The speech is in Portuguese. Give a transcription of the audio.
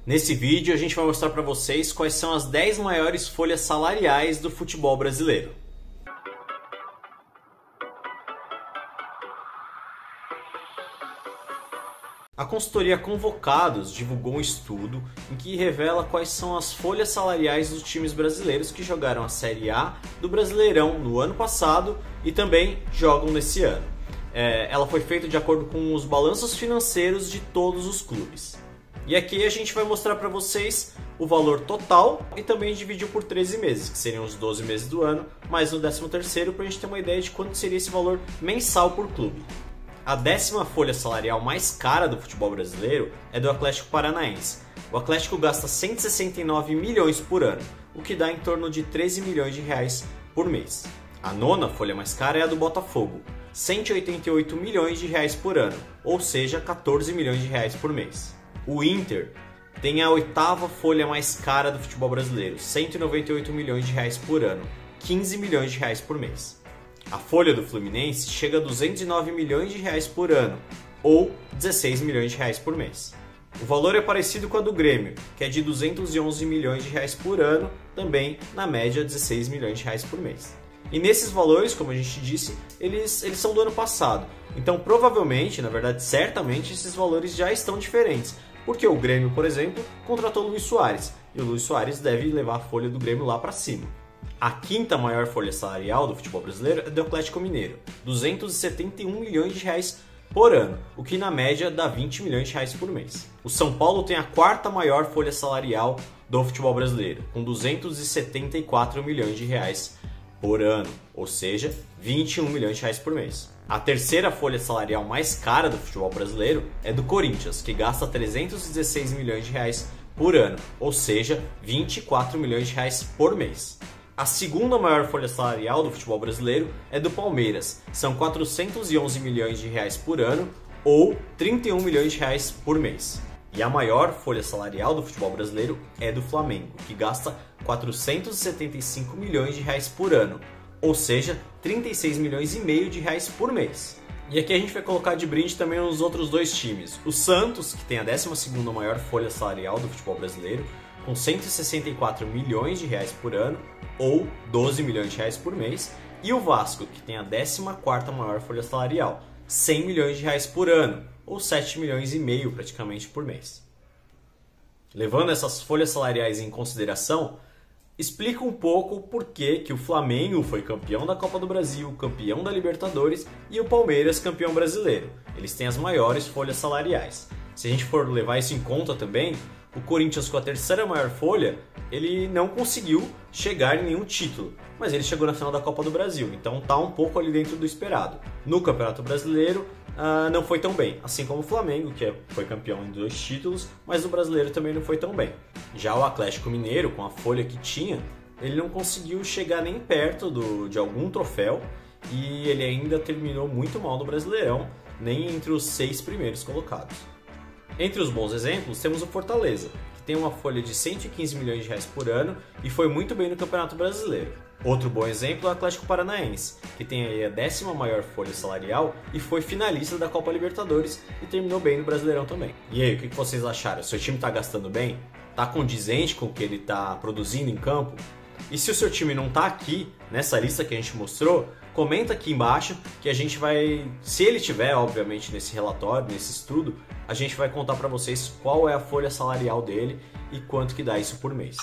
Nesse vídeo a gente vai mostrar para vocês quais são as 10 maiores folhas salariais do futebol brasileiro. A consultoria Convocados divulgou um estudo em que revela quais são as folhas salariais dos times brasileiros que jogaram a Série A do Brasileirão no ano passado e também jogam nesse ano. Ela foi feita de acordo com os balanços financeiros de todos os clubes. E aqui a gente vai mostrar para vocês o valor total e também dividiu por 13 meses, que seriam os 12 meses do ano, mais o 13º, para a gente ter uma ideia de quanto seria esse valor mensal por clube. A 10ª folha salarial mais cara do futebol brasileiro é do Atlético Paranaense. O Atlético gasta 169 milhões por ano, o que dá em torno de 13 milhões de reais por mês. A 9ª folha mais cara é a do Botafogo, 188 milhões de reais por ano, ou seja, 14 milhões de reais por mês. O Inter tem a 8ª folha mais cara do futebol brasileiro, 198 milhões de reais por ano, 15 milhões de reais por mês. A folha do Fluminense chega a 209 milhões de reais por ano, ou 16 milhões de reais por mês. O valor é parecido com a do Grêmio, que é de 211 milhões de reais por ano, também na média 16 milhões de reais por mês. E nesses valores, como a gente disse, eles são do ano passado. Então provavelmente, na verdade certamente, esses valores já estão diferentes. Porque o Grêmio, por exemplo, contratou o Luis Soares, e o Luis Soares deve levar a folha do Grêmio lá para cima. A 5ª maior folha salarial do futebol brasileiro é do Atlético Mineiro, 271 milhões de reais por ano, o que na média dá 20 milhões de reais por mês. O São Paulo tem a 4ª maior folha salarial do futebol brasileiro, com 274 milhões de reais por ano, ou seja, 21 milhões de reais por mês. A 3ª folha salarial mais cara do futebol brasileiro é do Corinthians, que gasta 316 milhões de reais por ano, ou seja, 24 milhões de reais por mês. A 2ª maior folha salarial do futebol brasileiro é do Palmeiras, são 411 milhões de reais por ano ou 31 milhões de reais por mês. E a maior folha salarial do futebol brasileiro é do Flamengo, que gasta 475 milhões de reais por ano, ou seja, 36 milhões e meio de reais por mês. E aqui a gente vai colocar de brinde também os outros dois times. O Santos, que tem a 12ª maior folha salarial do futebol brasileiro, com 164 milhões de reais por ano, ou 12 milhões de reais por mês, e o Vasco, que tem a 14ª maior folha salarial, 100 milhões de reais por ano, ou 7 milhões e meio praticamente por mês. Levando essas folhas salariais em consideração, explica um pouco por que o Flamengo foi campeão da Copa do Brasil, campeão da Libertadores e o Palmeiras campeão brasileiro. Eles têm as maiores folhas salariais. Se a gente for levar isso em conta também, o Corinthians, com a 3ª maior folha, ele não conseguiu chegar em nenhum título, mas ele chegou na final da Copa do Brasil, então está um pouco ali dentro do esperado. No Campeonato Brasileiro não foi tão bem, assim como o Flamengo, que foi campeão em 2 títulos, mas no Brasileiro também não foi tão bem. Já o Atlético Mineiro, com a folha que tinha, ele não conseguiu chegar nem perto de algum troféu e ele ainda terminou muito mal no Brasileirão, nem entre os 6 primeiros colocados. Entre os bons exemplos, temos o Fortaleza, que tem uma folha de 115 milhões de reais por ano e foi muito bem no Campeonato Brasileiro. Outro bom exemplo é o Atlético Paranaense, que tem aí a 10ª maior folha salarial e foi finalista da Copa Libertadores e terminou bem no Brasileirão também. E aí, o que vocês acharam? Seu time está gastando bem? Está condizente com o que ele está produzindo em campo? E se o seu time não está aqui, nessa lista que a gente mostrou, comenta aqui embaixo que a gente vai, se ele tiver, obviamente, nesse relatório, nesse estudo, a gente vai contar para vocês qual é a folha salarial dele e quanto que dá isso por mês.